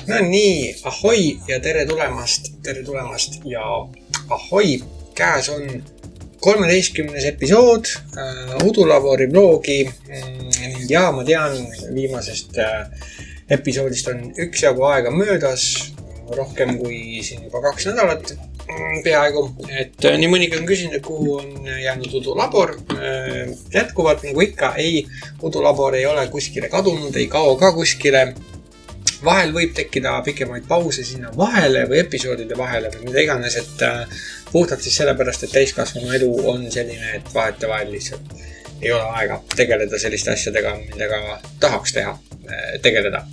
No nii, ahoi ja tere tulemast ja ahoi, käes on 13. episood Udulabori bloogi ja ma tean, viimasest episoodist on üksjagu aega möödas, rohkem kui siin juba 2 nädalat peaaegu, et nii mõnigi on küsinud, kuhu on jäänud Udulabor. Jätkuvalt nagu ikka, Udulabor ei ole kuskile kadunud, ei kao ka kuskile. Vahel võib tekkida pikemaid pause sinna vahele või episoodide vahele või mida iganes, et puhtalt siis sellepärast, et täiskasvanu elu on selline, et vahetevahel lihtsalt ei ole aega tegeleda selliste asjadega, millega tahaks tegeleda.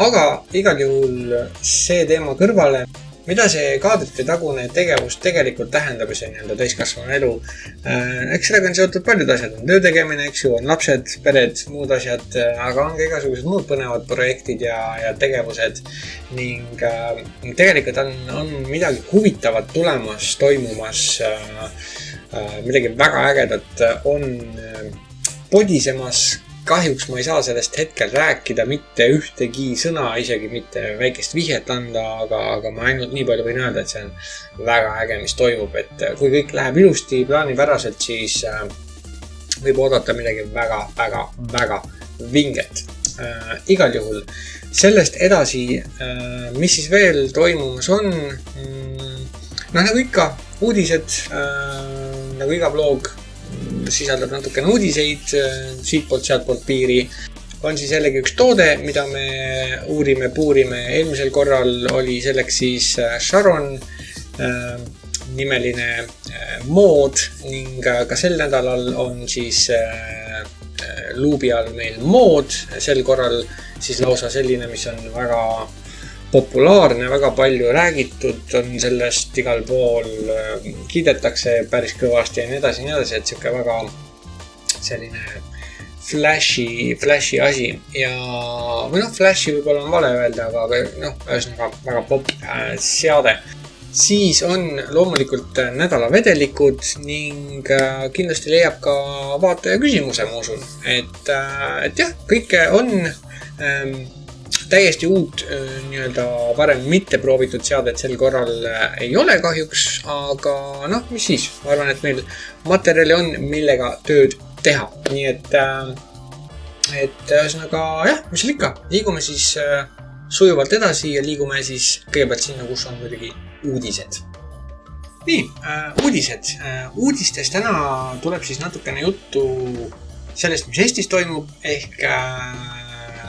Aga igal juhul see teema kõrvale, mida see kaadrite tagune tegevus tegelikult tähendab ja see nii-öelda täiskasvanu elu. Eks sellega on seotud paljud asjad, on töö tegemine, eks ju, on lapsed, pered, muud asjad, aga on ka igasugused muud põnevad projektid ja tegevused ning tegelikult on midagi huvitavat tulemas, toimumas, midagi väga ägedat on podisemas. Kahjuks ma ei saa sellest hetkel rääkida mitte ühtegi sõna, isegi mitte väikest vihjet anda, aga ma ainult nii palju võin öelda, et see on väga äge, mis toimub, et kui kõik läheb ilusti plaanipäraselt, siis võib oodata midagi väga vinget. Igal juhul sellest edasi, mis siis veel toimumas on, nagu ikka uudised, nagu iga vlog, sisaldab natukene uudiseid, siitpoolt, sealtpoolt piiri. On siis jällegi üks toode, mida me puurime. Eelmisel korral oli selleks siis Sharon nimeline mood ning ka sel nädalal on siis luubi all meil mood. Sel korral siis lausa selline, mis on väga populaarne, väga palju räägitud, on sellest igal pool, kiidetakse päris kõvasti ja nii edasi, et siuke väga selline flashi asi ja või flashi võib-olla on vale öelda, aga ühesõnaga väga popp seade. Siis on loomulikult nädala vedelikud ning kindlasti leiab ka vaataja küsimuse, ma usun, et jah, kõike on täiesti uut nii-öelda varem mitte proovitud seadet sel korral ei ole kahjuks, aga mis siis? Ma arvan, et meil materjali on, millega tööd teha. Nii et ühesõnaga jah, mis seal ikka, liigume siis sujuvalt edasi ja liigume siis kõigepealt sinna, kus on muidugi uudised. Nii, uudised. Uudistes täna tuleb siis natukene juttu sellest, mis Eestis toimub, ehk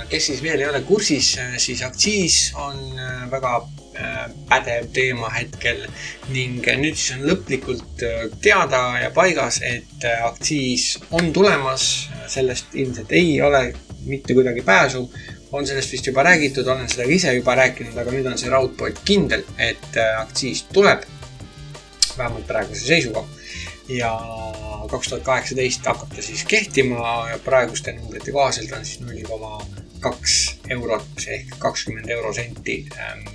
kes siis veel ei ole kursis, siis aktsiis on väga pädev teema hetkel ning nüüd siis on lõplikult teada ja paigas, et aktsiis on tulemas, sellest ilmselt ei ole mitte kuidagi pääsu, on sellest vist juba räägitud, olen seda ise juba rääkinud, aga nüüd on see raudpolt kindel, et aktsiis tuleb, vähemalt praeguse seisuga ja 2018 hakkab ta siis kehtima ja praeguste numbrite kohaselt on siis 0,2 eurot ehk 20 eurosenti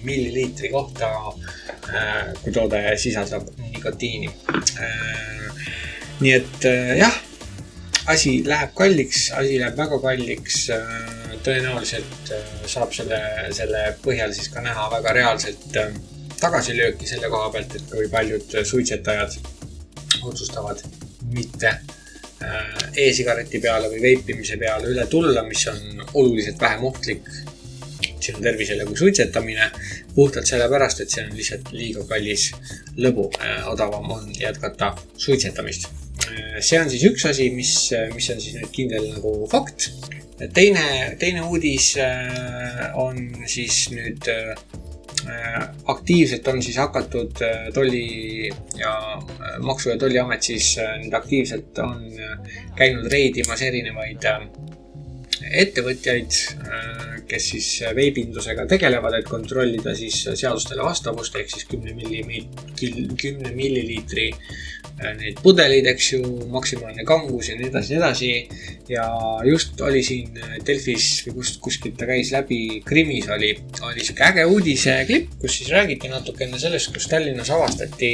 milliliitri kohta, kui toode sisaldab nikotiini. Nii et jah, asi läheb kalliks, asi läheb väga kalliks, tõenäoliselt saab selle põhjal siis ka näha väga reaalselt tagasilööki selle koha pealt, et kui paljud suitsetajad otsustavad mitte e-sigareti peale või veipimise peale üle tulla, mis on oluliselt vähem ohtlik sinu tervisele kui suitsetamine, puhtalt sellepärast, et see on lihtsalt liiga kallis lõbu, odavam on jätkata suitsetamist. See on siis üks asi, mis on siis nüüd kindel nagu fakt. Teine uudis on siis nüüd aktiivselt on siis hakatud Maksu- ja Tolliamet siis nüüd aktiivselt on käinud reidimas erinevaid ettevõtjaid, kes siis veibindusega tegelevad, et kontrollida siis seadustele vastavust, ehk siis 10 milliliitri neid pudeleid, eks ju, maksimaalne kangus ja nii edasi. Ja just oli siin Delfis või kuskilt ta käis läbi, Krimis oli siuke äge uudise klipp, kus siis räägiti natukene sellest, kus Tallinnas avastati,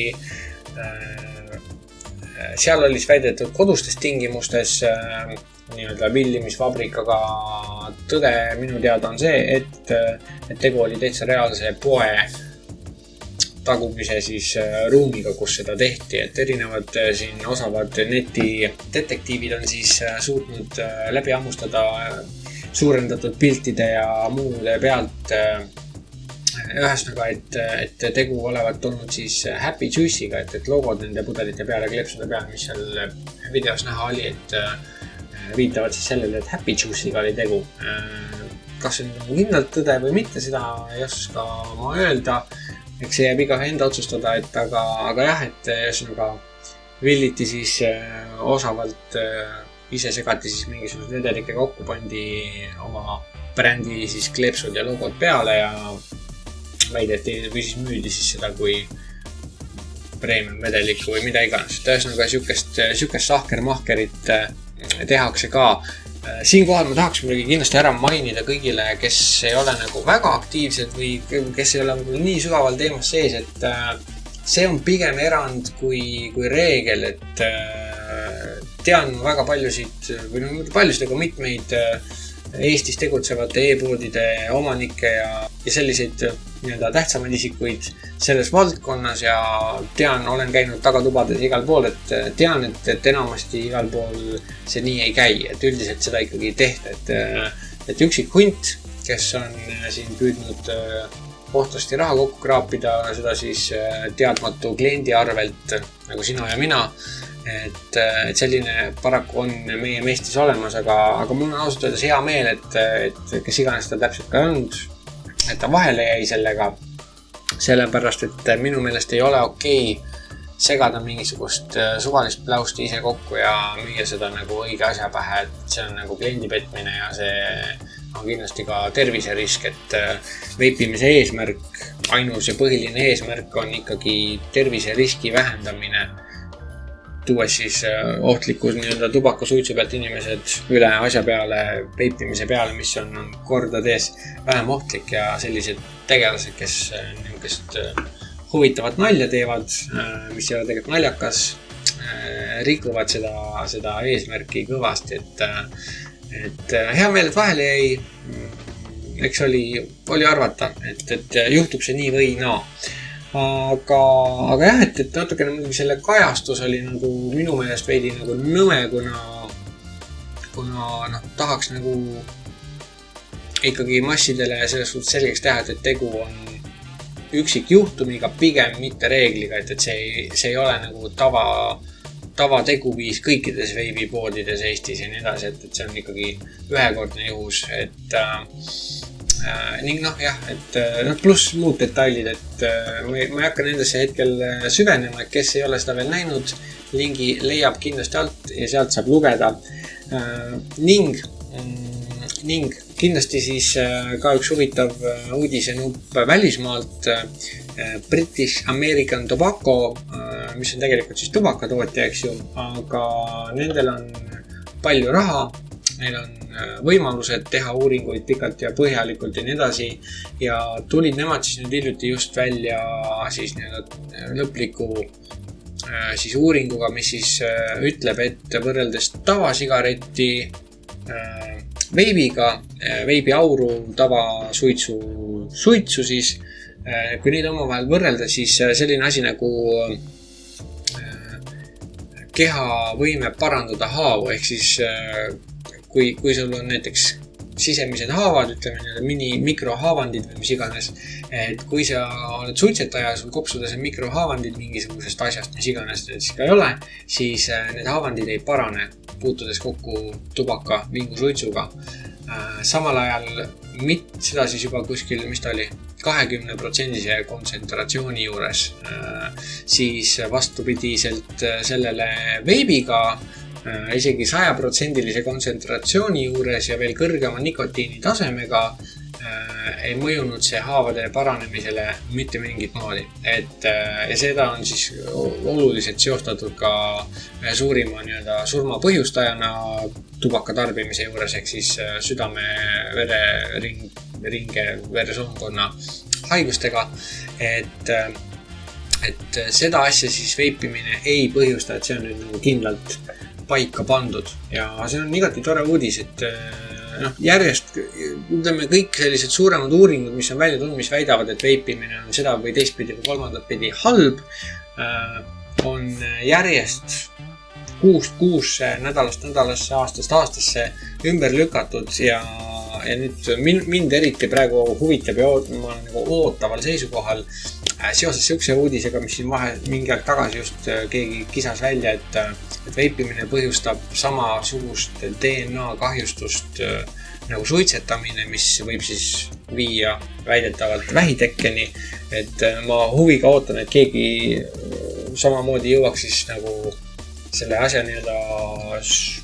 seal oli väidetud kodustes tingimustes nii-öelda villimisvabrik, aga tõde minu teada on see, et tegu oli täitsa reaalse poe tagumise siis ruumiga, kus seda tehti, et erinevad siin osavad netidetektiivid on siis suutnud läbi hammustada suurendatud piltide ja muude pealt. Ühesõnaga, et tegu olevat olnud siis Happy Juice'iga, et logod nende pudelite peale, kleepsude peale, mis seal videos näha oli, et viitavad siis sellele, et Happy Juice'iga oli tegu. Kas see on kindlalt tõde või mitte, seda ei oska ma öelda. Eks see jääb igaühe enda otsustada, aga jah, et ühesõnaga villiti siis osavalt ise segati siis mingisugused vedelike kokku, pandi oma brändi siis kleepsud ja logod peale ja väideti või siis müüdi siis seda kui premium vedelikku või mida iganes. Ühesõnaga sihukest sahker-mahkerit tehakse ka. Siinkohal ma tahaks muidugi kindlasti ära mainida kõigile, kes ei ole nagu väga aktiivsed või kes ei ole nii sügaval teemas sees, et see on pigem erand kui reegel, et tean väga paljusid või paljusid, aga mitmeid Eestis tegutsevate e-poodide omanikke ja selliseid nii-öelda tähtsamaid isikuid selles valdkonnas ja olen käinud tagatubades igal pool, et tean, et enamasti igal pool see nii ei käi, et üldiselt seda ikkagi ei tehta, et üksik hunt, kes on siin püüdnud ohtlasti raha kokku kraapida, seda siis teadmatu kliendi arvelt, nagu sina ja mina, et selline paraku on meie meestis olemas, aga mul on ausalt öeldes hea meel, et kes iganes ta täpselt ka olnud, et ta vahele jäi sellega, sellepärast, et minu meelest ei ole okei segada mingisugust suvalist pläusti ise kokku ja müüa seda nagu õige asja pähe, et see on nagu kliendi petmine ja see on kindlasti ka terviserisk, et veipimise eesmärk, ainus ja põhiline eesmärk on ikkagi terviseriski vähendamine, tuues siis ohtlikud nii-öelda tubakasuitsu pealt inimesed üle asja peale, veipimise peale, mis on kordades vähem ohtlik ja sellised tegelased, kes niisugust huvitavat nalja teevad, mis ei ole tegelikult naljakas, rikuvad seda eesmärki kõvasti, et hea meel, et vahele jäi, eks oli arvata, et juhtub see nii või naa. Aga jah, et natukene selle kajastus oli nagu minu meelest veidi nagu nõme, kuna tahaks nagu ikkagi massidele selles suhtes selgeks teha, et tegu on üksik juhtumiga, pigem mitte reegliga, et see ei ole nagu tavateguviis kõikides veibipoodides Eestis ja nii edasi, et see on ikkagi ühekordne juhus, ning et pluss muud detailid, et ma ei hakka nendesse hetkel süvenema, et kes ei ole seda veel näinud, lingi leiab kindlasti alt ja sealt saab lugeda. Ning kindlasti siis ka üks huvitav uudisenupp välismaalt, British American Tobacco, mis on tegelikult siis tubakatootja, eks ju, aga nendel on palju raha, neil on võimalused teha uuringuid pikalt ja põhjalikult ja nii edasi ja tulid nemad siis nüüd hiljuti just välja siis lõpliku siis uuringuga, mis siis ütleb, et võrreldes tavasigareti veibiga, veibiauru, tavasuitsu siis, kui neid omavahel võrrelda, siis selline asi nagu keha võime parandada haavu, ehk siis kui sul on näiteks sisemised haavad, ütleme mikrohaavandid või mis iganes, et kui sa oled suitsetaja, sul kopsudes on mikrohaavandid mingisugusest asjast, mis iganes need siis ka ei ole, siis need haavandid ei parane, puutudes kokku tubaka vingusuitsuga. Samal ajal seda siis juba kuskil, mis ta oli, 20% kontsentratsiooni juures, siis vastupidiselt sellele veibiga isegi 100% kontsentratsiooni juures ja veel kõrgema nikotiini tasemega ei mõjunud see haavade paranemisele mitte mingit moodi. Ja seda on siis oluliselt seostatud ka suurima surma põhjustajana tubaka tarbimise juures, ehk siis südame, vereringe, veresoonkonna haigustega. Et seda asja siis veipimine ei põhjusta, et see on nüüd nagu kindlalt paika pandud ja see on igati tore uudis, et järjest ütleme kõik sellised suuremad uuringud, mis on välja tulnud, mis väidavad, et veipimine on seda või teistpidi või kolmandat pidi halb, on järjest kuust kuusse, nädalast nädalasse, aastast aastasse ümber lükatud ja nüüd mind eriti praegu huvitab ja ma olen nagu ootaval seisukohal seoses siukse uudisega, mis siin mingi aeg tagasi just keegi kisas välja, et veipimine põhjustab samasugust DNA kahjustust nagu suitsetamine, mis võib siis viia väidetavalt vähitekkeni, et ma huviga ootan, et keegi samamoodi jõuaks siis nagu selle asja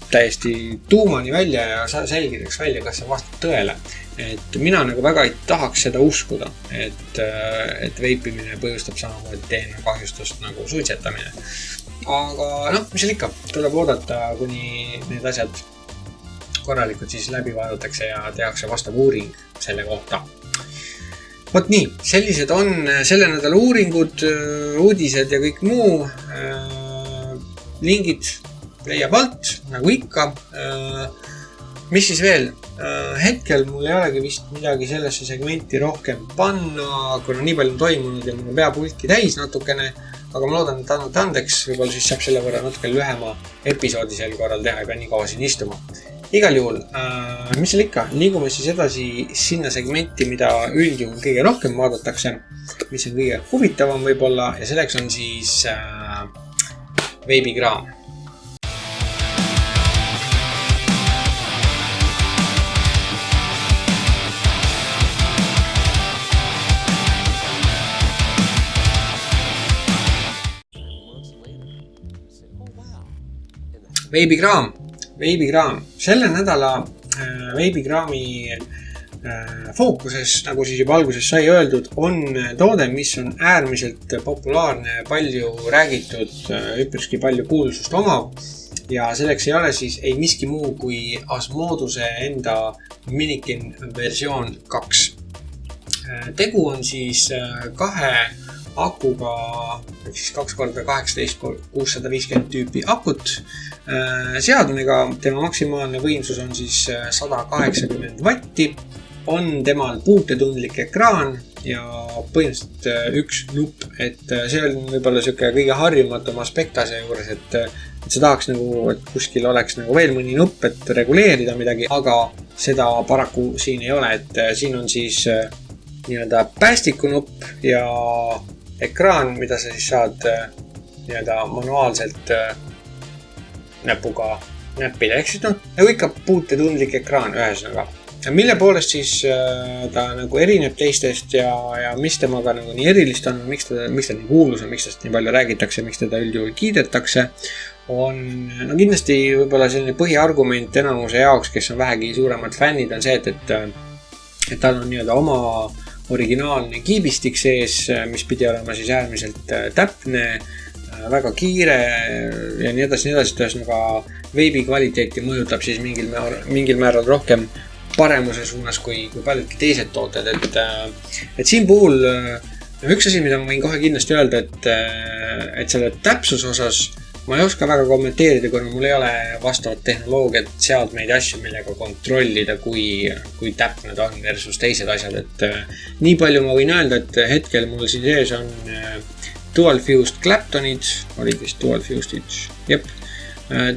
täiesti tuumani välja ja selgitaks välja, kas see vastab tõele. Et mina nagu väga ei tahaks seda uskuda, et veipimine põhjustab samamoodi DNA kahjustust nagu suitsetamine. Aga mis seal ikka, tuleb oodata, kuni need asjad korralikult siis läbi vaadatakse ja tehakse vastav uuring selle kohta. Vot nii, sellised on selle nädala uuringud, uudised ja kõik muu. Lingid leiab alt, nagu ikka. Mis siis veel? Hetkel mul ei olegi vist midagi sellesse segmenti rohkem panna, kuna nii palju on toimunud ja mul pea pulki täis natukene, aga ma loodan, et annate andeks, võib-olla siis saab selle võrra natuke lühema episoodi sel korral teha, ei pea nii kaua siin istuma. Igal juhul, mis seal ikka, liigume siis edasi sinna segmenti, mida üldjuhul kõige rohkem vaadatakse, mis on kõige huvitavam võib-olla ja selleks on siis veibikraam. Veibikraam. Selle nädala veibikraami fookuses, nagu siis juba alguses sai öeldud, on toode, mis on äärmiselt populaarne, palju räägitud, üpriski palju kuulsust omav ja selleks ei ole siis ei miski muu kui Asmoduse enda Minikin versioon 2. Tegu on siis kahe akuga, siis 2x18-650 tüüpi akut seadmega. Tema maksimaalne võimsus on siis 180 vatti, on temal puutetundlik ekraan ja põhimõtteliselt üks nupp, et see on võib-olla siuke kõige harjumatum aspekt asja juures, et sa tahaks nagu, et kuskil oleks nagu veel mõni nupp, et reguleerida midagi, aga seda paraku siin ei ole, et siin on siis nii-öelda päästikunupp ja ekraan, mida sa siis saad nii-öelda manuaalselt näpuga näppida. Ehk siis nagu ikka puutetundlik ekraan ühesõnaga. Mille poolest siis ta nagu erineb teistest ja mis temaga nagu nii erilist on, miks ta nii kuulus on, miks tast nii palju räägitakse, miks teda üldjuhul kiidetakse, on kindlasti võib-olla selline põhiargument enamuse jaoks, kes on vähegi suuremad fännid, on see, et tal on nii-öelda oma originaalne kiibistik sees, mis pidi olema siis äärmiselt täpne, väga kiire ja nii edasi, ühesõnaga veibi kvaliteeti mõjutab siis mingil määral rohkem paremuse suunas kui paljudki teised tooted, et siin puhul üks asi, mida ma võin kohe kindlasti öelda, et selle täpsuse osas ma ei oska väga kommenteerida, kuna mul ei ole vastavat tehnoloogiat, seadmeid ja asju, millega kontrollida, kui täpne ta on versus teised asjad, et nii palju ma võin öelda, et hetkel mul siin sees on Dual Fused Claptonid, olid vist Dual Fused'id,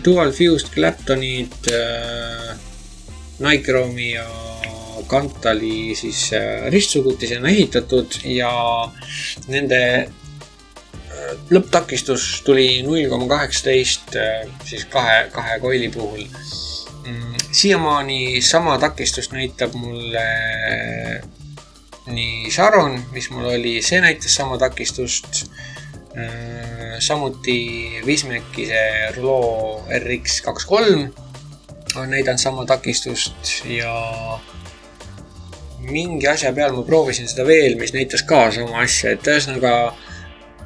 Dual Fused Claptonid, Nichrome'i ja Kantali siis ristsugutisena ehitatud ja nende lõpptakistus tuli 0,18 siis kahe koili puhul. Siiamaani sama takistust näitab mulle nii Sharon, mis mul oli, see näitas sama takistust. Samuti Wismeki see Rouleau RX23 on näidanud sama takistust ja mingi asja peal ma proovisin seda veel, mis näitas ka sama asja, et ühesõnaga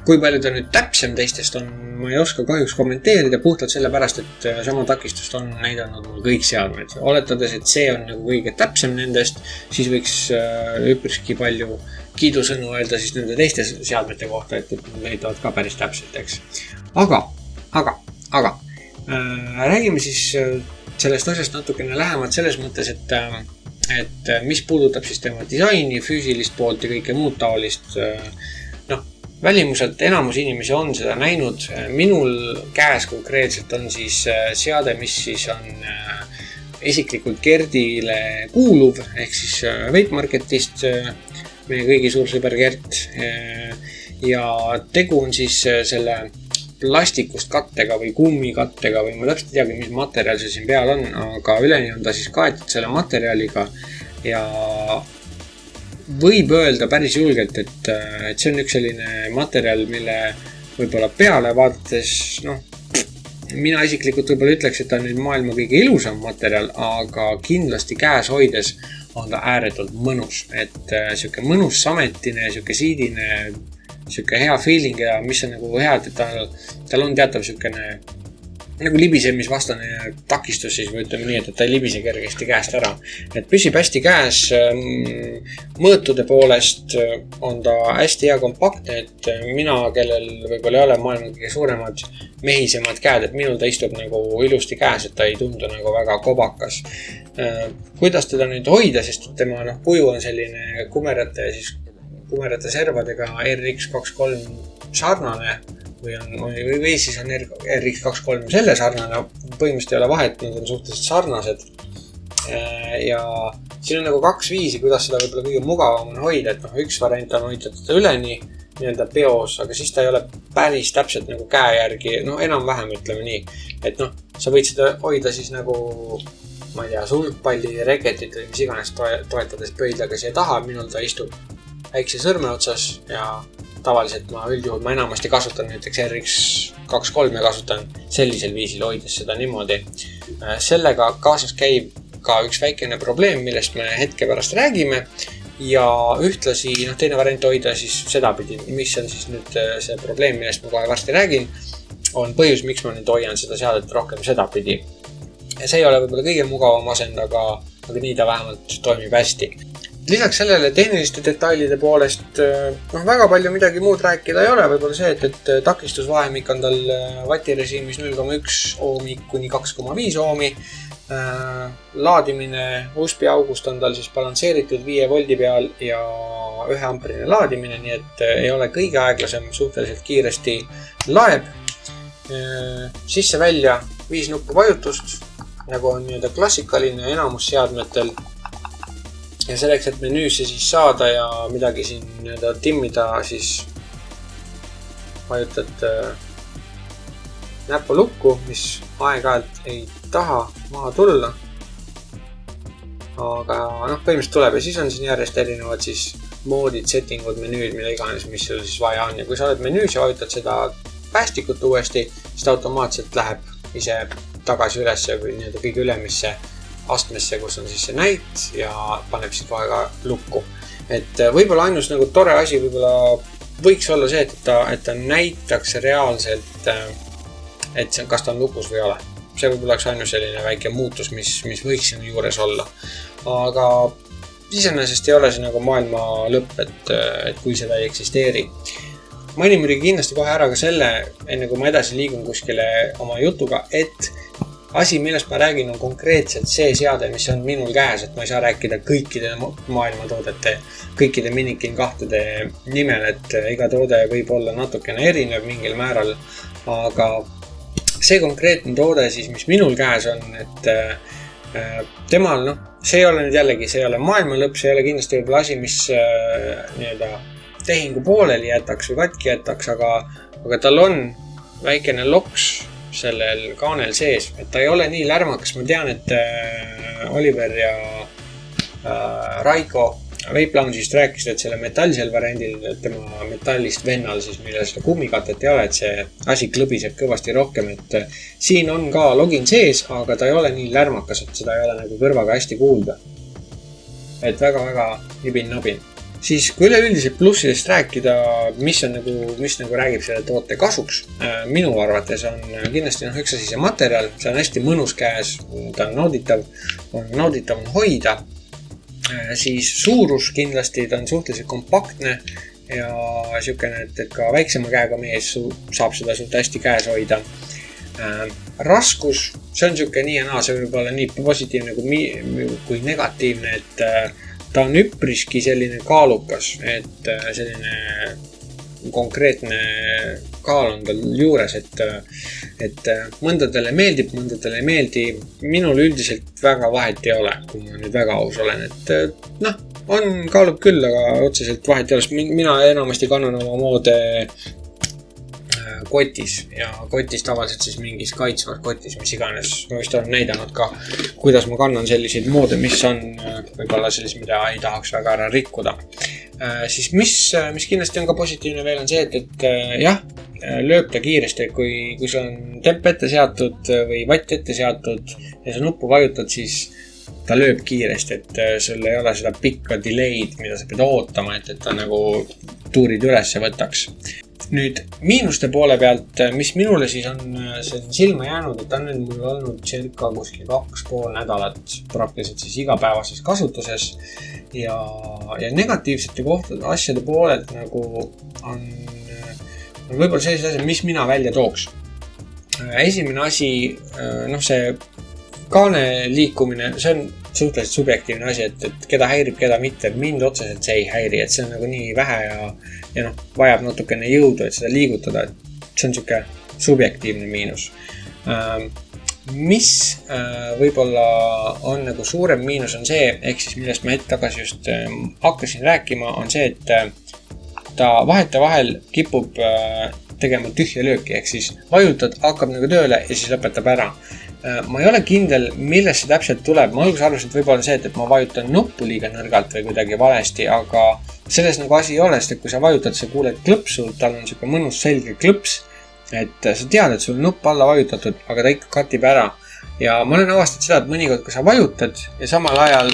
kui palju ta nüüd täpsem teistest on, ma ei oska kahjuks kommenteerida puhtalt sellepärast, et sama takistust on näidanud mul kõik seadmed. Oletades, et see on nagu kõige täpsem nendest, siis võiks üpriski palju kiidusõnu öelda siis nende teiste seadmete kohta, et nad näitavad ka päris täpselt, eks. Aga Räägime siis sellest asjast natukene lähemalt selles mõttes, et mis puudutab siis tema disaini, füüsilist poolt ja kõike muud taolist. Välimuselt enamus inimesi on seda näinud. Minul käes konkreetselt on siis seade, mis siis on isiklikult Gerdile kuuluv, ehk siis Vape Marketist, meie kõigi suur sõber Gert. Ja tegu on siis selle plastikust kattega või kummikattega või ma täpselt ei teagi, mis materjal see siin peal on, aga üleni on ta siis kaetud selle materjaliga ja võib öelda päris julgelt, et see on üks selline materjal, mille võib-olla peale vaadates, mina isiklikult võib-olla ütleks, et ta on nüüd maailma kõige ilusam materjal, aga kindlasti käes hoides on ta ääretult mõnus, et siuke mõnus sametine, siuke siidine, siuke hea feeling ja mis on nagu hea, et tal on teatav siukene nagu libisemisvastane takistus siis või ütleme nii, et ta ei libise kergesti käest ära. Et püsib hästi käes, mõõtude poolest on ta hästi hea kompaktne, et mina, kellel võib-olla ei ole maailma kõige suuremad mehisemad käed, et minul ta istub nagu ilusti käes, et ta ei tundu nagu väga kobakas. Kuidas teda nüüd hoida, sest tema kuju on selline kumerate servadega RX23 sarnane või siis on RX23 selle sarnane, põhimõtteliselt ei ole vahet, nad on suhteliselt sarnased. Ja siin on nagu kaks viisi, kuidas seda võib-olla kõige mugavam on hoida, et üks variant on hoida teda üleni nii-öelda peos, aga siis ta ei ole päris täpselt nagu käe järgi, enam-vähem ütleme nii, et sa võid seda hoida siis nagu, ma ei tea, sulgpalli, reketit või mis iganes toetades pöidlaga siia taha, minul ta istub väikse sõrme otsas ja tavaliselt ma enamasti kasutan näiteks RX23 ja kasutan sellisel viisil hoides seda niimoodi. Sellega kaasas käib ka üks väikene probleem, millest me hetke pärast räägime ja ühtlasi teine variant hoida siis sedapidi, mis on siis nüüd see probleem, millest ma kohe varsti räägin, on põhjus, miks ma nüüd hoian seda seadet rohkem sedapidi. Ja see ei ole võib-olla kõige mugavam asend, aga nii ta vähemalt toimib hästi. Lisaks sellele tehniliste detailide poolest väga palju midagi muud rääkida ei ole, võib-olla see, et takistusvahemik on tal vatirežiimis 0,1 ohmi kuni 2,5 ohmi. Laadimine USB august on tal siis balansseeritud 5 voldi peal ja 1 amprine laadimine, nii et ei ole kõige aeglasem, suhteliselt kiiresti laeb. Sisse välja 5 nuppu vajutust, nagu on nii-öelda klassikaline enamus seadmetel. Ja selleks, et menüüsse siis saada ja midagi siin timmida, siis vajutad näpu lukku, mis aeg-ajalt ei taha maha tulla. Aga põhimõtteliselt tuleb ja siis on siin järjest erinevad siis moodid, settingud, menüüd, mida iganes, mis sul siis vaja on. Ja kui sa oled menüüs ja vajutad seda päästikut uuesti, siis ta automaatselt läheb ise tagasi üles või kõige ülemisse astmesse, kus on siis see näit ja paneb siis kohe ka lukku. Et võib-olla ainus tore asi võiks olla see, et ta näitaks reaalselt, et kas ta on lukus või ei ole. See võib-olla oleks ainus selline väike muutus, mis võiks sinu juures olla. Aga iseenesest ei ole see nagu maailma lõpp, et kui seda ei eksisteeri. Mainin muidugi kindlasti kohe ära ka selle, enne kui ma edasi liigun kuskile oma jutuga, et asi, millest ma räägin, on konkreetselt see seade, mis on minul käes, et ma ei saa rääkida kõikide maailma toodete, kõikide Minikin 2 nimel, et iga toode võib olla natukene erinev mingil määral, aga see konkreetne toode siis, mis minul käes on, et temal, see ei ole nüüd jällegi, see ei ole maailma lõpp, see ei ole kindlasti võib-olla asi, mis tehingu pooleli jätaks või katki jätaks, aga tal on väikene loks sellel kaanel sees, et ta ei ole nii lärmakas. Ma tean, et Oliver ja Raiko Vape Lounge'ist rääkisid, et selle metallsel variandil, tema metallist vennal, siis millel seda kummikatet ei ole, et see asi klõbiseb kõvasti rohkem, et siin on ka login sees, aga ta ei ole nii lärmakas, et seda ei ole nagu kõrvaga hästi kuulda. Et väga-väga nibin-nabin. Siis kui üleüldiselt plussidest rääkida, mis räägib selle toote kasuks, minu arvates on kindlasti üks asi see materjal, see on hästi mõnus käes, ta on nauditav on hoida, siis suurus kindlasti, ta on suhteliselt kompaktne ja siukene, et ka väiksema käega mees saab seda suht hästi käes hoida. Raskus, see on siuke nii ja naa, see võib olla nii positiivne kui negatiivne, et ta on üpriski selline kaalukas, et selline konkreetne kaal on tal juures, et mõndadele meeldib, mõndadele ei meeldi. Minul üldiselt väga vahet ei ole, kui ma nüüd väga aus olen, et on kaalub küll, aga otseselt vahet ei ole. Mina enamasti kannan oma moode kotis ja kotis tavaliselt siis mingis kaitsvas kotis, mis iganes. Ma vist olen näidanud ka, kuidas ma kannan selliseid moode, mis on võib-olla sellis, mida ei tahaks väga ära rikkuda. Siis mis kindlasti on ka positiivne veel on see, et jah, lööb ta kiiresti, kui sul on temp ette seatud või vatt ette seatud ja sa nuppu vajutad, siis ta lööb kiiresti, et sul ei ole seda pikka delay'd, mida sa pead ootama, et ta nagu tuurid üles võtaks. Nüüd miinuste poole pealt, mis minule siis on silma jäänud, et on mul olnud circa kuskil 2,5 nädalat praktiliselt siis igapäevases kasutuses ja negatiivsete asjade poolelt nagu on võib-olla sellised asjad, mis mina välja tooks. Esimene asi, see kaane liikumine, see on suhteliselt subjektiivne asi, et keda häirib, keda mitte. Mind otseselt see ei häiri, et see on nagu nii vähe ja vajab natukene jõudu, et seda liigutada. See on siuke subjektiivne miinus. Mis võib-olla on nagu suurem miinus on see, ehk siis millest ma hetk tagasi just hakkasin rääkima, on see, et ta vahetevahel kipub tegema tühja lööki, ehk siis vajutad, hakkab nagu tööle ja siis lõpetab ära. Ma ei ole kindel, millest see täpselt tuleb. Ma alguses arvasin, et võib-olla see, et ma vajutan nuppu liiga nõrgalt või kuidagi valesti, aga selles nagu asi ei ole, sest et kui sa vajutad, sa kuuled klõpsu, tal on siuke mõnus selge klõps, et sa tead, et sul nupp alla vajutatud, aga ta ikka katib ära. Ja ma olen avastanud seda, et mõnikord, kui sa vajutad ja samal ajal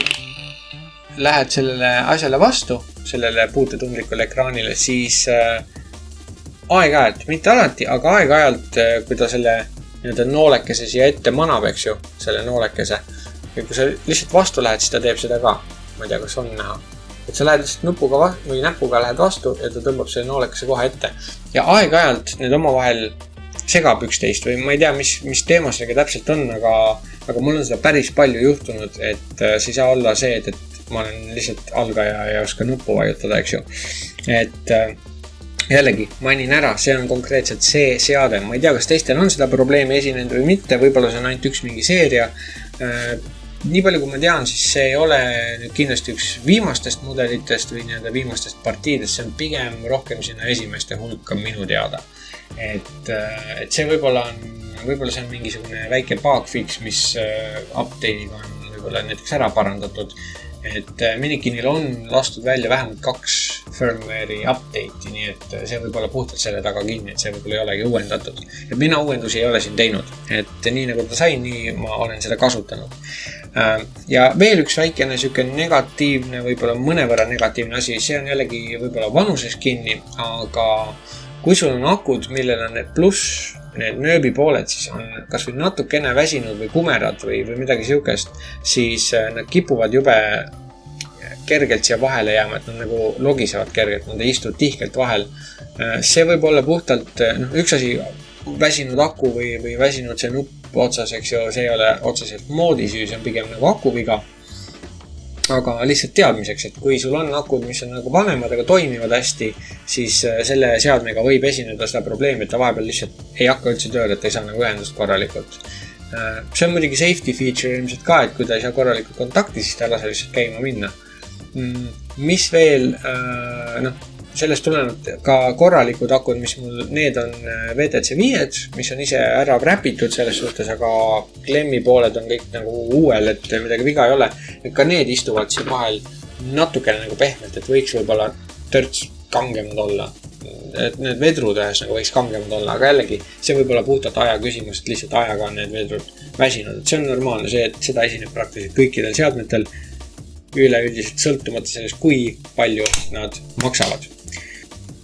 lähed sellele asjale vastu, sellele puutetundlikule ekraanile, siis aeg-ajalt, mitte alati, aga aeg-ajalt, kui ta selle noolekese siia ette manab, eks ju, selle noolekese. Ja kui sa lihtsalt vastu lähed, siis ta teeb seda ka. Ma ei tea, kas on näha. Et sa lähed lihtsalt nupuga või näpuga lähed vastu ja ta tõmbab selle noolekese kohe ette. Ja aeg-ajalt need omavahel segab üksteist või ma ei tea, mis teema sellega täpselt on, aga mul on seda päris palju juhtunud, et see ei saa olla see, et ma olen lihtsalt algaja ja oska nuppu vajutada, eks ju. Et jällegi, mainin ära, see on konkreetselt see seade. Ma ei tea, kas teistel on seda probleemi esinenud või mitte, võib-olla see on ainult üks mingi seeria. Nii palju, kui ma tean, siis see ei ole nüüd kindlasti üks viimastest mudelitest või viimastest partiidest, see on pigem rohkem sinna esimeste hulka minu teada. Et see võib-olla see on mingisugune väike bugfix, mis update'iga on võib-olla näiteks ära parandatud. Et Minikinil on lastud välja vähemalt 2 firmware'i update'i, nii et see võib olla puhtalt selle taga kinni, et see võib-olla ei olegi uuendatud. Et mina uuendusi ei ole siin teinud, et nii nagu ta sai, nii ma olen seda kasutanud. Ja veel üks väikene siuke negatiivne, võib-olla mõnevõrra negatiivne asi, see on jällegi võib-olla vanuses kinni, aga kui sul on akud, millel on need pluss, need nööbi pooled, siis on kas või natukene väsinud või kumerad või midagi siukest, siis nad kipuvad jube kergelt siia vahele jääma, et nad nagu logisevad kergelt, nad ei istu tihkelt vahel. See võib olla puhtalt, üks asi väsinud aku või väsinud see nupp otsas, eks ju, see ei ole otseselt moodisüü, see on pigem nagu akuviga. Aga lihtsalt teadmiseks, et kui sul on akud, mis on nagu vanemad, aga toimivad hästi, siis selle seadmega võib esineda seda probleemi, et ta vahepeal lihtsalt ei hakka üldse tööle, et ei saa nagu ühendust korralikult. See on muidugi safety feature ilmselt ka, et kui ta ei saa korralikult kontakti, siis ta ei lase lihtsalt käima minna. Mis veel, sellest tulenevalt ka korralikud akud, mis mul, need on VTC 5, mis on ise ära wrapitud selles suhtes, aga klemmi pooled on kõik nagu uuel, et midagi viga ei ole. Ka need istuvad siin vahel natukene nagu pehmelt, et võiks võib-olla törts kangemad olla. Et need vedrud ühes nagu võiks kangemad olla, aga jällegi see võib olla puhtalt aja küsimus, et lihtsalt ajaga on need vedrud väsinud. Et see on normaalne, see, et seda esineb praktiliselt kõikidel seadmetel üleüldiselt sõltumata sellest, kui palju nad maksavad.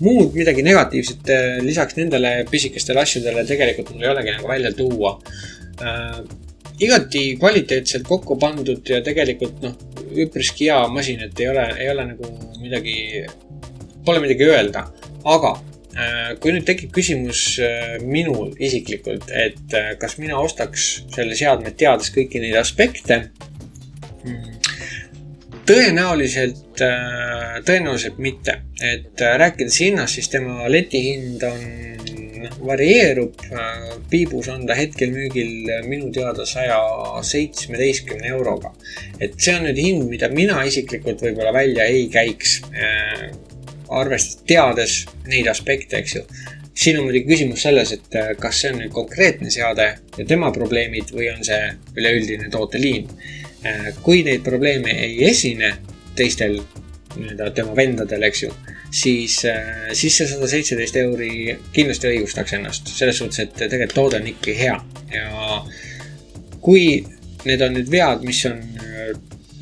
Muud midagi negatiivset lisaks nendele pisikestele asjadele tegelikult mul ei olegi nagu välja tuua. Igati kvaliteetselt kokku pandud ja tegelikult üpriski hea masin, et ei ole nagu pole midagi öelda. Aga kui nüüd tekib küsimus minul isiklikult, et kas mina ostaks selle seadme teades kõiki neid aspekte, tõenäoliselt mitte. Et rääkides hinnast, siis tema letihind varieerub. Piibus on ta hetkel müügil minu teada 117 euroga. Et see on nüüd hind, mida mina isiklikult võib-olla välja ei käiks, arvestades teades neid aspekte, eks ju. Siin on muidugi küsimus selles, et kas see on nüüd konkreetne seade ja tema probleemid või on see üleüldine tooteliin. Kui neid probleeme ei esine teistel tema vendadel, eks ju, siis see 117 euri kindlasti õigustaks ennast. Selles suhtes, et tegelikult toode on ikka hea. Ja kui need on nüüd vead, mis on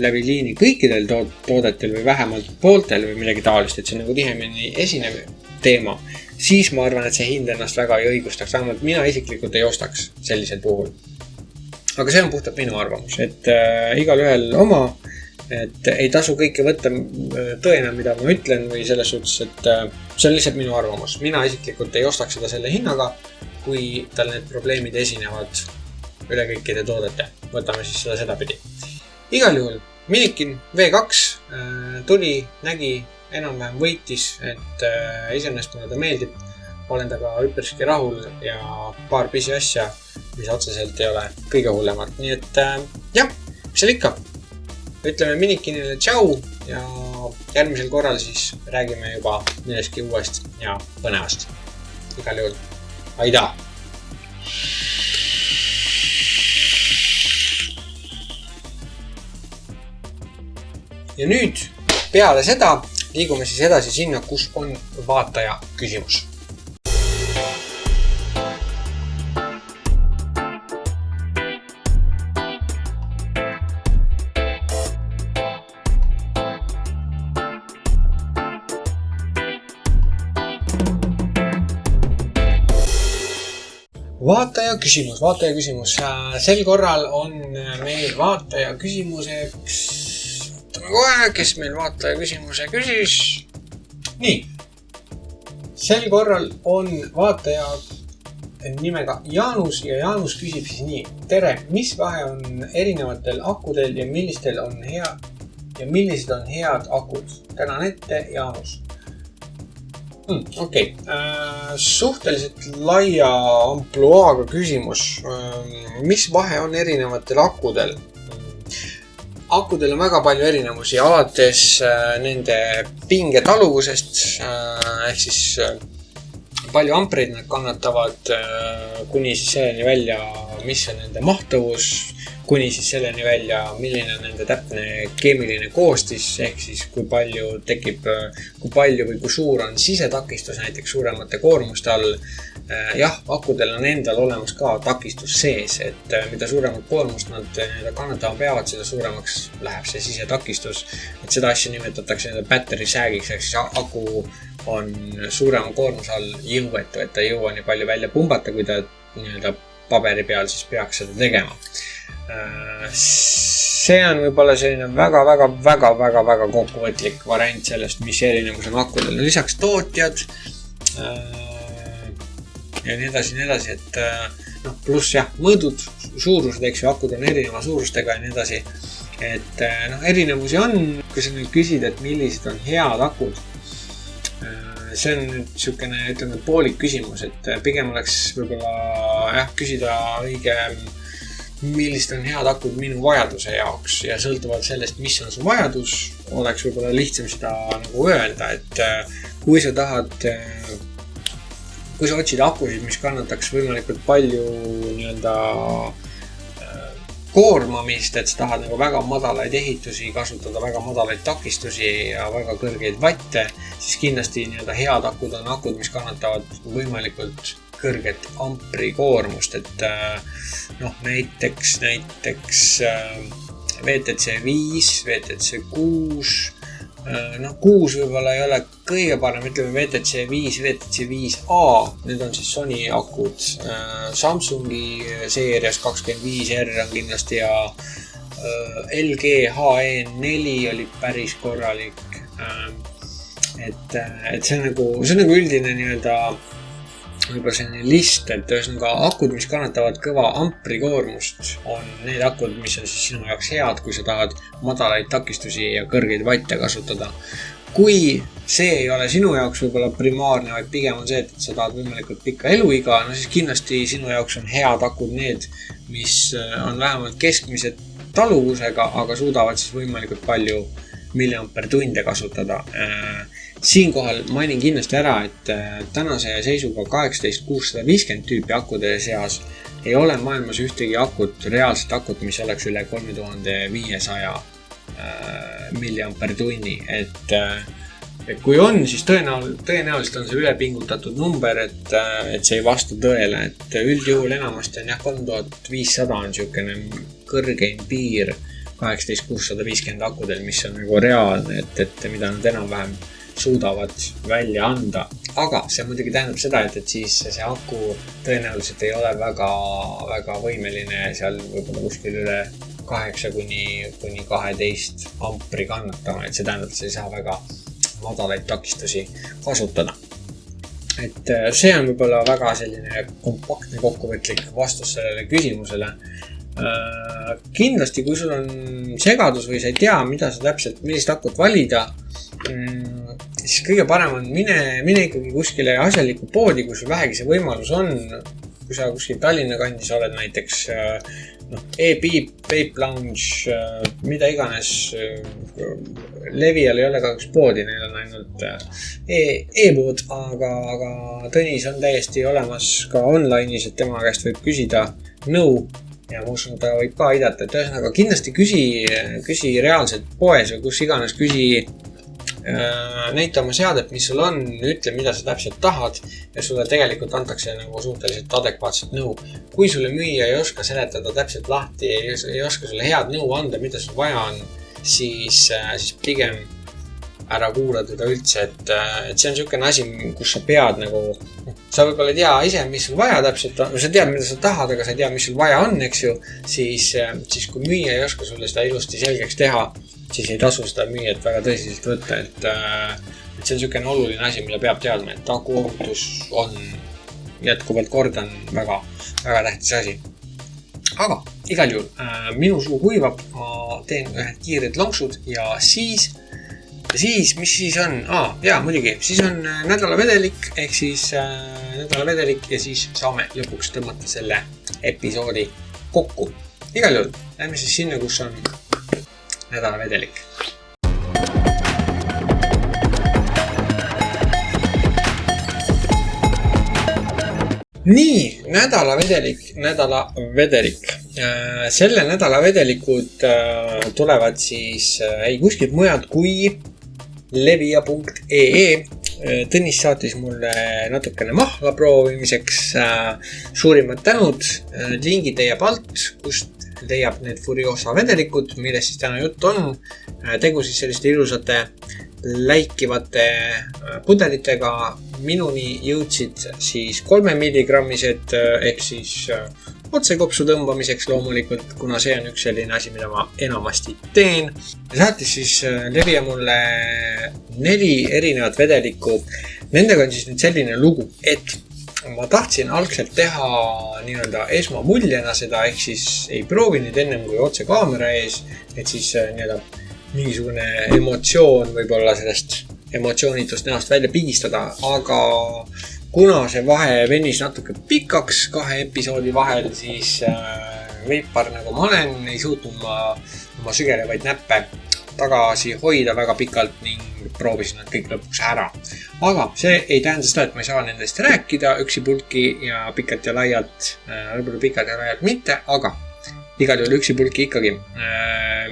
läbi liini kõikidel toodetel või vähemalt pooltel või midagi taolist, et see on nagu tihemini esinev teema, siis ma arvan, et see hind ennast väga ei õigustaks. Vähemalt mina isiklikult ei ostaks sellisel puhul. Aga see on puhtalt minu arvamus, et igal ühel oma, et ei tasu kõike võtta tõena, mida ma ütlen või selles suhtes, et see on lihtsalt minu arvamus. Mina isiklikult ei ostaks seda selle hinnaga, kui tal need probleemid esinevad üle kõikide toodete. Võtame siis seda sedapidi. Igal juhul Minikin V2 tuli, nägi, enam-vähem võitis, et iseenesest mulle ta meeldib. Olen taga üpriski rahul ja paar pisi asja, mis otseselt ei ole kõige hullemad. Nii et jah, mis seal ikka. Ütleme Minikinile tšau ja järgmisel korral siis räägime juba millestki uuest ja põnevast. Igal juhul, aida! Ja nüüd peale seda liigume siis edasi sinna, kus on vaataja küsimus. Vaataja küsimus. Sel korral on meil vaataja küsimuseks kohe, kes meil vaataja küsimuse küsis. Nii, sel korral on vaataja nimega Jaanus ja Jaanus küsib siis nii. Tere, mis vahe on erinevatel akudel ja millised on head akud? Tänan ette, Jaanus. Okei. Suhteliselt laia ampluaaga küsimus. Mis vahe on erinevatel akudel? Akudel on väga palju erinevusi, alates nende pinge taluvusest, ehk siis palju ampreid nad kannatavad, kuni siis selleni välja, mis on nende mahtavus, kuni siis selleni välja, milline on nende täpne keemiline koostis, ehk siis kui palju või kui suur on sisetakistus näiteks suuremate koormuste all. Jah, akudel on endal olemas ka takistus sees, et mida suuremat koormust nad kannatama peavad, seda suuremaks läheb see sisetakistus. Et seda asja nimetatakse battery sag'iks, ehk siis aku on suurema koormuse all jõuetu, et ta ei jõua nii palju välja pumbata, kui ta paberi peal siis peaks seda tegema. See on võib-olla selline väga kokkuvõtlik variant sellest, mis erinevus on akudel. Lisaks tootjad ja nii edasi, et pluss jah, mõõdud, suurused, eks ju, akud on erineva suurustega ja nii edasi. Et erinevusi on, kui sa nüüd küsid, et millised on head akud. See on nüüd niisugune, ütleme, poolik küsimus, et pigem oleks võib-olla küsida õige, millised on head akud minu vajaduse jaoks ja sõltuvalt sellest, mis on su vajadus, oleks võib-olla lihtsam seda nagu öelda, et kui sa otsid akusid, mis kannataks võimalikult palju koormamist, et sa tahad nagu väga madalaid ehitusi, kasutada väga madalaid takistusi ja väga kõrgeid vatte, siis kindlasti head akud on akud, mis kannatavad võimalikult kõrget ampri koormust, et näiteks VTC 5, VTC 6, 6 võib-olla ei ole kõige parem, ütleme VTC 5, VTC 5A, need on siis Sony akud. Samsungi seerias 25R on kindlasti ja LG HE4 oli päris korralik. et see on nagu üldine nii-öelda võib-olla selline list, et ühesõnaga akud, mis kannatavad kõva amprikoormust, on need akud, mis on siis sinu jaoks head, kui sa tahad madalaid takistusi ja kõrgeid vatte kasutada. Kui see ei ole sinu jaoks võib-olla primaarne, vaid pigem on see, et sa tahad võimalikult pikka eluiga, no siis kindlasti sinu jaoks on head akud need, mis on vähemalt keskmise taluvusega, aga suudavad siis võimalikult palju milliampertunde kasutada. Siinkohal mainin kindlasti ära, et tänase seisuga 18650 tüüpi akude seas ei ole maailmas ühtegi akut, reaalset akut, mis oleks üle 3500 milliampertunni. Et kui on, siis tõenäoliselt on see ülepingutatud number, et see ei vasta tõele. Et üldjuhul enamasti on 3500 on niisugune kõrgeim piir 18650 akudel, mis on nagu reaalne, et mida nad enam-vähem suudavad välja anda. Aga see muidugi tähendab seda, et siis see aku tõenäoliselt ei ole väga võimeline seal võib-olla kuskil üle 8 kuni 12 ampri kannatama, et see tähendab, et sa ei saa väga madalaid takistusi kasutada. Et see on võib-olla väga selline kompaktne kokkuvõtlik vastus sellele küsimusele. Kindlasti, kui sul on segadus või sa ei tea, mida sa täpselt, millist akut valida, siis kõige parem on mine ikkagi kuskile asjalikku poodi, kui sul vähegi see võimalus on. Kui sa kuskil Tallinna kandis oled näiteks e-Beep, Vape Lounge, mida iganes, Levial ei ole ka üks poodi, neil on ainult e-pood, aga Tõnis on täiesti olemas ka online'is, et tema käest võib küsida nõu ja ma usun, ta võib ka aidata, et ühesõnaga kindlasti küsi reaalselt poes või kus iganes näita oma seadet, mis sul on, ütle, mida sa täpselt tahad ja sulle tegelikult antakse nagu suhteliselt adekvaatset nõu. Kui sulle müüja ei oska seletada täpselt lahti, ei oska sulle head nõu anda, mida sul vaja on, siis pigem ära kuula teda üldse, et see on niisugune asi, kus sa pead nagu, sa võib-olla ei tea ise, mis sul vaja täpselt on, sa tead, mida sa tahad, aga sa ei tea, mis sul vaja on, eks ju, siis kui müüja ei oska sulle seda ilusti selgeks teha, siis ei tasu seda müüjat väga tõsiselt võtta, et see on niisugune oluline asi, mille peab teadma, et akuohutus on jätkuvalt kordan väga tähtis asi. Aga igal juhul minu suu kuivab, ma teen ühed kiired lonksud ja siis, mis siis on? Jaa, muidugi, siis on nädalavedelik, ehk siis nädalavedelik ja siis saame lõpuks tõmmata selle episoodi kokku. Igal juhul, lähme siis sinna, kus on nädalavedelik. Nii, nädalavedelik. Selle nädalavedelikud tulevad siis ei kuskilt mujalt kui levia.ee. Tõnis saatis mulle natukene mahla proovimiseks. Suurimad tänud, lingid leiab alt, kust leiab need Furiosa vedelikud, millest siis täna jutt on. Tegu siis selliste ilusate läikivate pudelitega. Minuni jõudsid siis 3 milligrammised ehk siis otsekopsu tõmbamiseks loomulikult, kuna see on üks selline asi, mida ma enamasti teen. Saatis siis Levia mulle 4 erinevat vedelikku. Nendega on siis nüüd selline lugu, et ma tahtsin algselt teha nii-öelda esmamuljena seda, ehk siis ei proovinud ennem kui otse kaamera ees, et siis nii-öelda mingisugune emotsioon võib-olla sellest emotsioonitust näost välja pigistada, aga kuna see vahe venis natuke pikaks 2 episoodi vahel, siis veipar nagu ma olen, ei suutnud ma oma sügelevaid näppe tagasi hoida väga pikalt ning proovisin nad kõik lõpuks ära. Aga see ei tähenda seda, et ma ei saa nendest rääkida üksipulki ja pikalt ja laialt, võib-olla pikalt ja laialt mitte, aga igal juhul üksipulki ikkagi.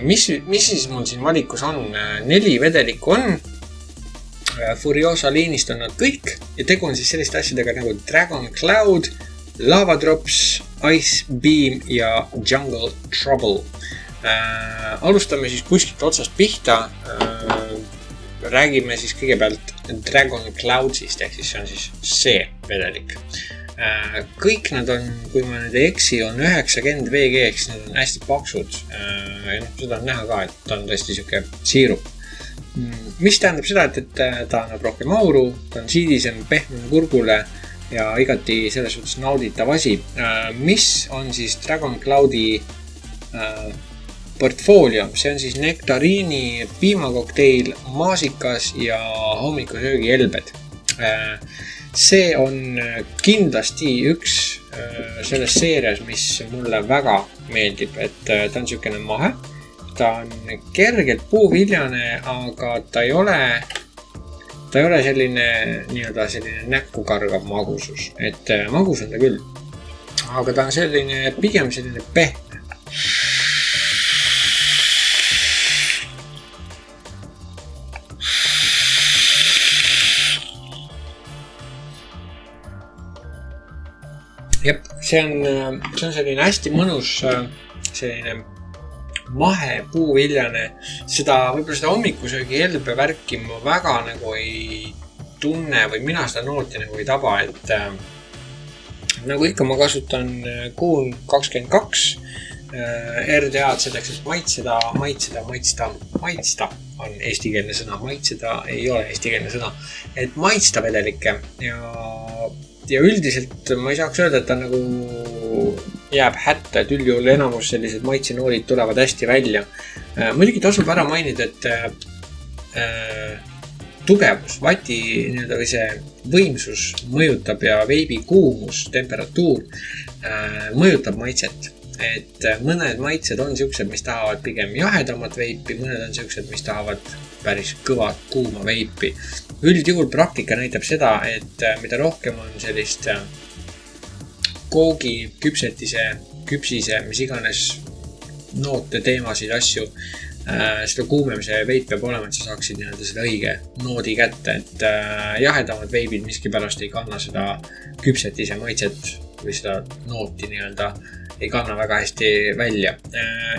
Mis siis mul siin valikus on? 4 vedelikku on. Furiosa liinist on nad kõik ja tegu on siis selliste asjadega nagu Dragon Cloud, Lava Drops, Ice Beam ja Jungle Trouble. Alustame siis kuskilt otsast pihta. Räägime siis kõigepealt Dragon Cloudsist, ehk siis see on siis see vedelik. Kõik nad on, kui ma nüüd ei eksi, on 90 VG, ehk siis need on hästi paksud. Seda on näha ka, et ta on tõesti siuke siirup. mis tähendab seda, et ta annab rohkem auru, ta on siidisem, pehmem kurgule ja igati selles suhtes nauditav asi. Mis on siis Dragon Cloudi portfoolio? See on siis nektariini, piimakokteil, maasikas ja hommikusöögi elbed. See on kindlasti üks selles seerias, mis mulle väga meeldib, et ta on niisugune mahe. Ta on kergelt puuviljane, aga ta ei ole selline näkku kargav magusus. Et magus on ta küll, aga ta on pigem selline pehme. Jep, see on selline hästi mõnus, selline mahe puuviljane. Võib-olla seda hommikusöögi elbe värki ma väga nagu ei tunne või mina seda nooti nagu ei taba, et nagu ikka ma kasutan Kuhn 22 RDA-d selleks, et maitsta on eestikeelne sõna, maitseda ei ole eestikeelne sõna, et maitsta vedelikke ja üldiselt ma ei saaks öelda, et ta nagu jääb hätta, et üldjuhul enamus sellised maitsenoolid tulevad hästi välja. Muidugi tasub ära mainida, et tugevus, vati või see võimsus mõjutab ja veibi kuumus, temperatuur mõjutab maitset. Et mõned maitsed on siuksed, mis tahavad pigem jahedamat veipi, mõned on siuksed, mis tahavad päris kõvat kuuma veipi. Üldjuhul praktika näitab seda, et mida rohkem on sellist koogi, küpsise, mis iganes noote, teemasid, asju, seda kuumem see veip peab olema, et sa saaksid seda õige noodi kätte, et jahedamad veibid miskipärast ei kanna seda küpsetise maitset või seda nooti ei kanna väga hästi välja.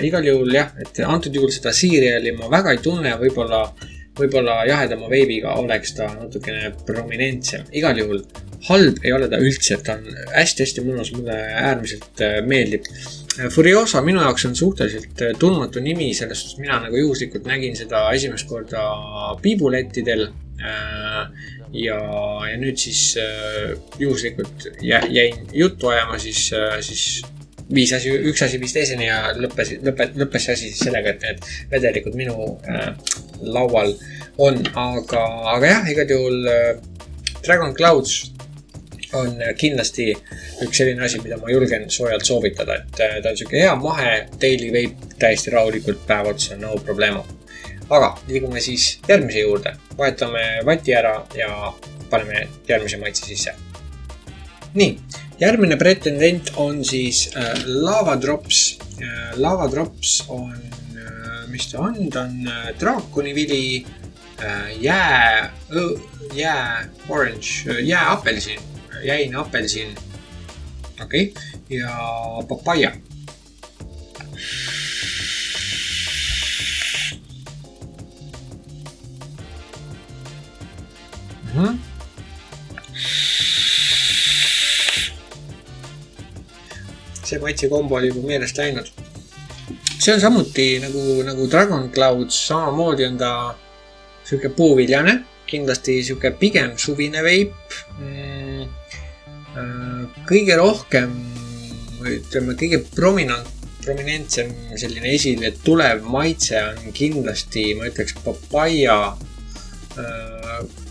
Igal juhul jah, et antud juhul seda siiriali ma väga ei tunne, võib-olla jahedama veibiga oleks ta natukene prominentsem. Igal juhul halb ei ole ta üldse, ta on hästi-hästi mõnus, mulle äärmiselt meeldib. Furiosa minu jaoks on suhteliselt tundmatu nimi, sellest mina nagu juhuslikult nägin seda esimest korda piibulettidel ja nüüd siis juhuslikult jäin juttu ajama, siis üks asi viis teiseni ja lõppes asi sellega, et need vedelikud minu laual on, aga jah, igal juhul Dragon Clouds on kindlasti üks selline asi, mida ma julgen soojalt soovitada, et ta on siuke hea mahe, daily veip täiesti rahulikult päev otsa, no problemo. Aga liigume siis järgmise juurde, vahetame vati ära ja paneme järgmise maitse sisse. Nii, järgmine pretendent on siis Lava Drops. Lava Drops on, mis ta on? Ta on draakonivili, apelsin, jäine apelsin, okei, ja papaia. See maitse kombo oli juba meelest läinud. See on samuti nagu Dragon Clouds, samamoodi on ta siuke puuviljane, kindlasti siuke pigem suvine veip. Kõige rohkem, ütleme, kõige prominentsem selline esile tulev maitse on kindlasti, ma ütleks, papaia.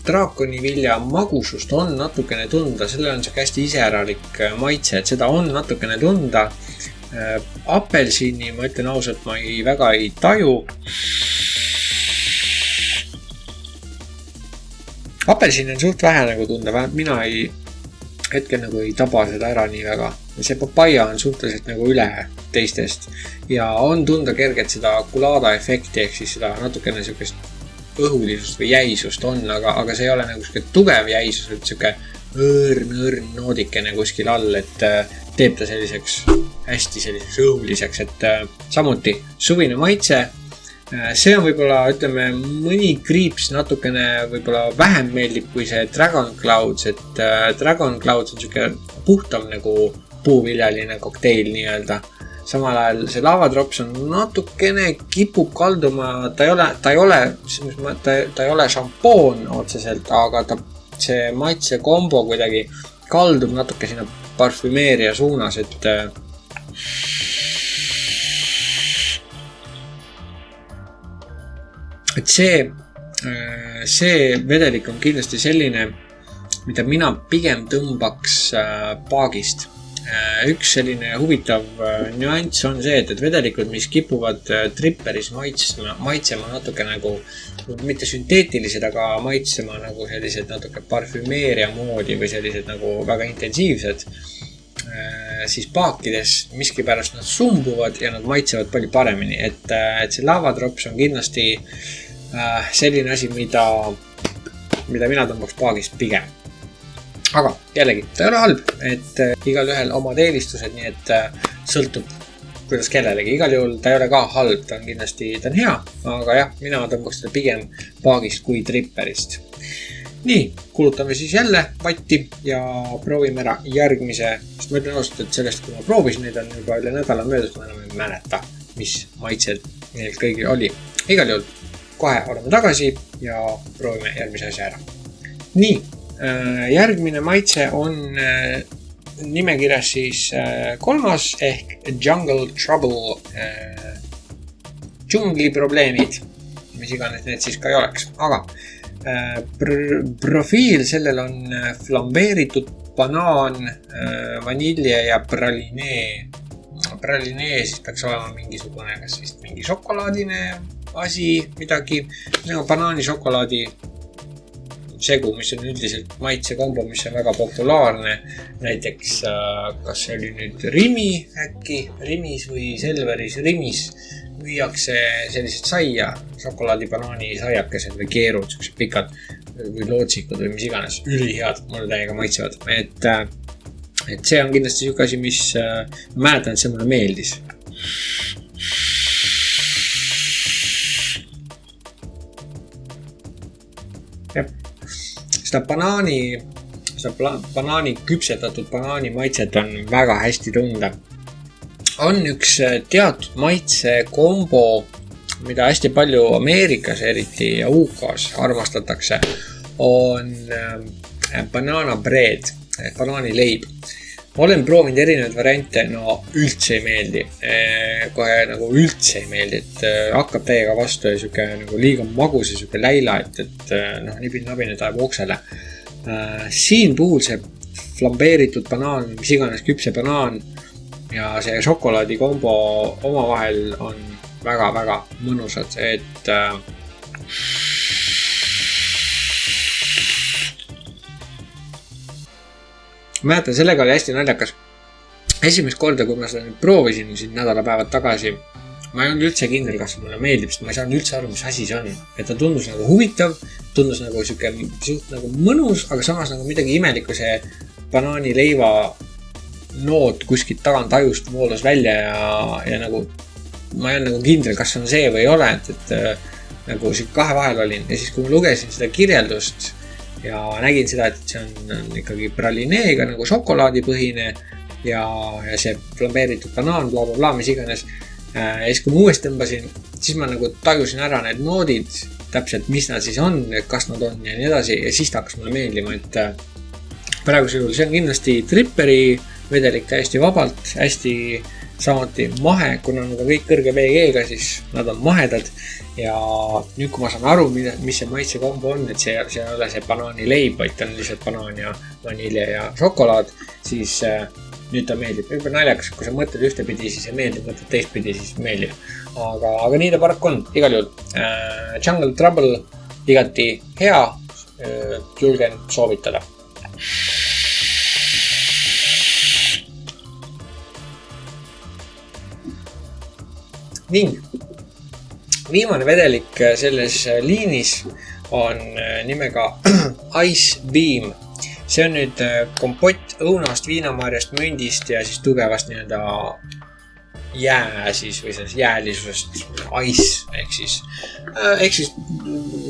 Draakonivilja magusust on natukene tunda, sellel on siuke hästi iseäralik maitse, et seda on natukene tunda. Apelsini, ma ütlen ausalt, ma väga ei taju. Apelsini on suht vähe nagu tunda, mina hetkel nagu ei taba seda ära nii väga. See papaia on suhteliselt nagu üle teistest ja on tunda kergelt seda kulada efekti, ehk siis seda natukene siukest õhulisust või jäisust on, aga see ei ole nagu siuke tugev jäisus, et siuke õrn noodikene kuskil all, et teeb ta selliseks hästi selliseks õhuliseks, et samuti suvine maitse. See on võib-olla, ütleme, mõni kriips natukene võib-olla vähem meeldib kui see Dragon Clouds, et Dragon Clouds on siuke puhtam nagu puuviljaline kokteil nii-öelda. samal ajal see lavatrops on natukene kipub kalduma, ta ei ole šampoon otseselt, aga see maitse kombo kuidagi kaldub natuke sinna parfümeeria suunas, et see vedelik on kindlasti selline, mida mina pigem tõmbaks paagist. Üks selline huvitav nüanss on see, et vedelikud, mis kipuvad tripperis maitsema natuke nagu, mitte sünteetilised, aga maitsema nagu sellised natuke parfümeeria moodi või sellised nagu väga intensiivsed, siis paakides miskipärast nad sumbuvad ja nad maitsevad palju paremini, et see lavatrops on kindlasti selline asi, mida mina tõmbaks paagist pigem. Aga jällegi, ta ei ole halb, et igal ühel omad eelistused, nii et sõltub kuidas kellelegi. Igal juhul ta ei ole ka halb, ta on hea, aga jah, mina tõmbaks seda pigem paagist kui tripperist. Nii, kulutame siis jälle vatti ja proovime ära järgmise, sest ma ütlen ausalt, et sellest, kui ma proovisin, neid on juba üle nädala möödas, ma enam ei mäleta, mis maitsed neil kõigil oli. Igal juhul kohe oleme tagasi ja proovime järgmise asja ära. Nii, järgmine maitse on nimekirjas siis kolmas ehk Jungle Trouble, džungliprobleemid, mis iganes need siis ka ei oleks, aga profiil sellel on flambeeritud banaan, vanilje ja pralinee. Pralinee siis peaks olema mingisugune, kas vist mingi šokolaadine asi, midagi, banaani šokolaadi segu, mis on üldiselt maitsekombo, mis on väga populaarne. Näiteks, kas see oli nüüd Rimi äkki, Rimis või Selveris, Rimis müüakse sellised saia, šokolaadi banaani saiakesed või keerud, sellised pikad või lootsikud või mis iganes, ülihead, mulle täiega maitsevad. Et see on kindlasti selline asi, mis ma mäletan, et see mulle meeldis. Jah. Seda banaani küpsetatud banaani maitset on väga hästi tunda. On üks teatud maitse kombo, mida hästi palju Ameerikas eriti ja UK-s armastatakse, on banana bread, banaanileib. Ma olen proovinud erinevaid variante, no üldse ei meeldi. Kohe nagu üldse ei meeldi, et hakkab täiega vastu ja siuke nagu liiga magus ja siuke läila, et nibin-nabine tajab oksele. Siin puhul see flambeeritud banaan, mis iganes küpse banaan ja see šokolaadi kombo omavahel on väga-väga mõnusad, et mäletan, sellega oli hästi naljakas. Esimest korda, kui ma seda nüüd proovisin siin nädalapäevad tagasi, ma ei olnud üldse kindel, kas mulle meeldib, sest ma ei saanud üldse aru, mis asi see on. Et ta tundus nagu huvitav, tundus nagu suht nagu mõnus, aga samas nagu midagi imelikku, see banaanileiva noot kuskilt tagant ajust voolus välja ja nagu ma ei olnud nagu kindel, kas on see või ei ole, et nagu kahe vahel olin. Ja siis, kui ma lugesin seda kirjeldust ja nägin seda, et see on ikkagi pralineega nagu šokolaadipõhine ja see flambeeritud banaan, blablabla, mis iganes. Ja siis, kui ma uuesti tõmbasin, siis ma nagu tajusin ära need noodid, täpselt mis nad siis on, kas nad on ja nii edasi. Ja siis ta hakkas mulle meeldima, et praegusel juhul see on kindlasti tripperi vedelik täiesti vabalt, hästi samuti mahe, kuna nad on kõik kõrge VG-ga, siis nad on mahedad. Ja nüüd, kui ma saan aru, mis see maitse kombo on, et see ei ole see banaanileib, vaid on lihtsalt banaan ja vanilje ja šokolaad, siis nüüd ta meeldib. Juba naljakas, kui sa mõtled ühtepidi, siis ei meeldib, mõtled teistpidi, siis meeldib. Aga nii ta paraku on, igal juhul. Jungle Trouble igati hea, julgen soovitada. Ning viimane vedelik selles liinis on nimega Ice Beam. See on nüüd kompott õunast, viinamarjast, mündist ja siis tugevast nii-öelda jää siis või selles jäälisusest ice ehk siis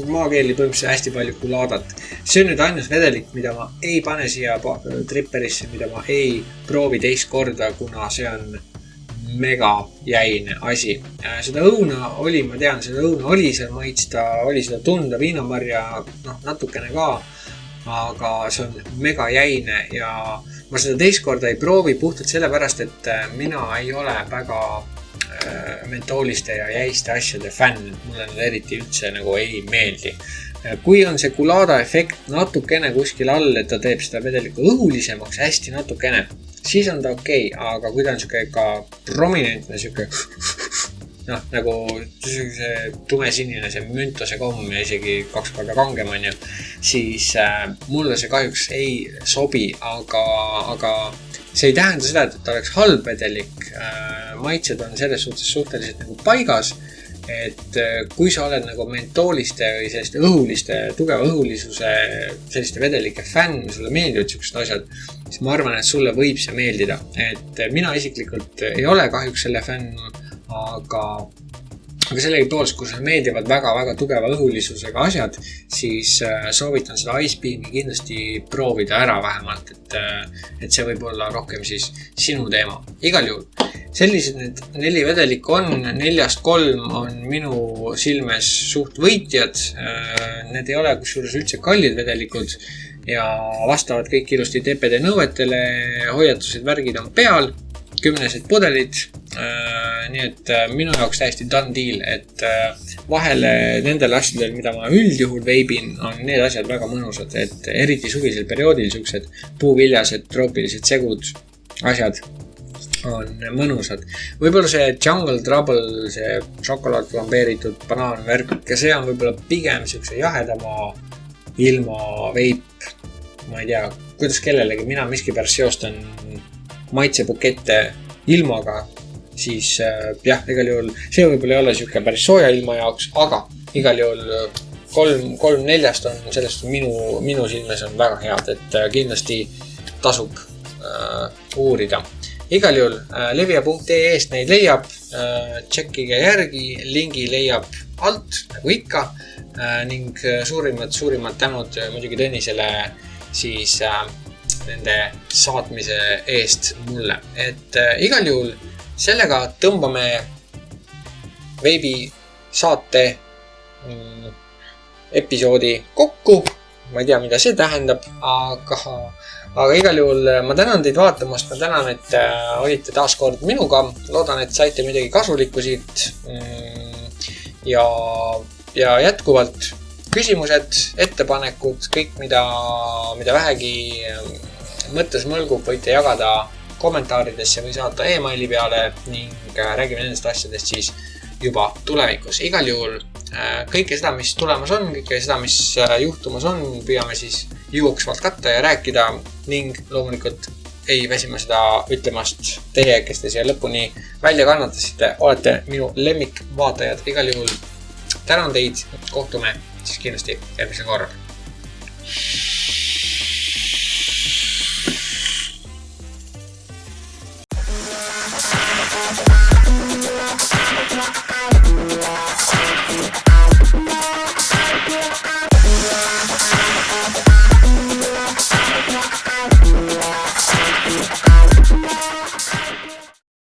maakeeli põhimõtteliselt hästi palju kulaadat. See on nüüd ainus vedelik, mida ma ei pane siia tripperisse, mida ma ei proovi teist korda, kuna see on mega jäine asi. Seda õuna oli, ma tean, seda õuna oli seal maitsta, oli seda tunda, viinamarja, natukene ka, aga see on mega jäine ja ma seda teist korda ei proovi puhtalt sellepärast, et mina ei ole väga mentooliste ja jäiste asjade fänn, mulle need eriti üldse nagu ei meeldi. Kui on see Culada efekt natukene kuskil all, et ta teeb seda vedelikku õhulisemaks, hästi natukene, siis on ta okei, aga kui ta on siuke ka prominentne, siuke nagu see tumesinine, see müntose komm ja isegi 2 korda kangem on ju, siis mulle see kahjuks ei sobi, aga see ei tähenda seda, et ta oleks halb vedelik. Maitsed on selles suhtes suhteliselt nagu paigas, et kui sa oled nagu mentooliste või selliste õhuliste, tugeva õhulisuse selliste vedelike fänn, sulle meeldivad siuksed asjad, siis ma arvan, et sulle võib see meeldida. Et mina isiklikult ei ole kahjuks selle fänn, aga sellegi poolest, kui sulle meeldivad väga-väga tugeva õhulisusega asjad, siis soovitan seda Ice Beami kindlasti proovida ära vähemalt, et see võib olla rohkem siis sinu teema. Igal juhul, sellised need 4 vedelikku on, 4-3 on minu silmes suht võitjad. Need ei ole kusjuures üldse kallid vedelikud ja vastavad kõik ilusti TPD nõuetele, hoiatused, värgid on peal, 10 pudelid, nii et minu jaoks täiesti done deal, et vahele nendel asjadel, mida ma üldjuhul veibin, on need asjad väga mõnusad, et eriti suvisel perioodil siuksed puuviljased, troopilised segud, asjad on mõnusad. Võib-olla see Jungle Trouble, see šokolaad flambeeritud banaanvärk, ja see on võib-olla pigem siukse jahedama ilma veip, ma ei tea, kuidas kellelegi, mina miskipärast seostan maitsepukette ilmaga, siis jah, igal juhul see võib-olla ei ole siuke päris sooja ilma jaoks, aga igal juhul 3-4 on sellest minu silmes on väga head, et kindlasti tasub uurida. Igal juhul levia.ee-st neid leiab, tšekkige järgi, lingi leiab alt, nagu ikka, ning suurimad tänud muidugi Tõnisele siis nende saatmise eest mulle. Et igal juhul sellega tõmbame veebi saate episoodi kokku. Ma ei tea, mida see tähendab, aga igal juhul ma tänan teid vaatamast. Ma tänan, et olite taas kord minuga. Loodan, et saite midagi kasulikku siit ja jätkuvalt küsimused, ettepanekud, kõik mida vähegi mõttes mõlgub, võite jagada kommentaaridesse või saata e-maili peale ning räägime nendest asjadest siis juba tulevikus. Igal juhul kõike seda, mis tulemas on, kõike seda, mis juhtumas on, püüame siis jooksvalt katta ja rääkida ning loomulikult ei väsima seda ütlemast teie, kes te siia lõpuni välja kannatasite, olete minu lemmikvaatajad. Igal juhul tänan teid, kohtume siis kindlasti järgmisel korral.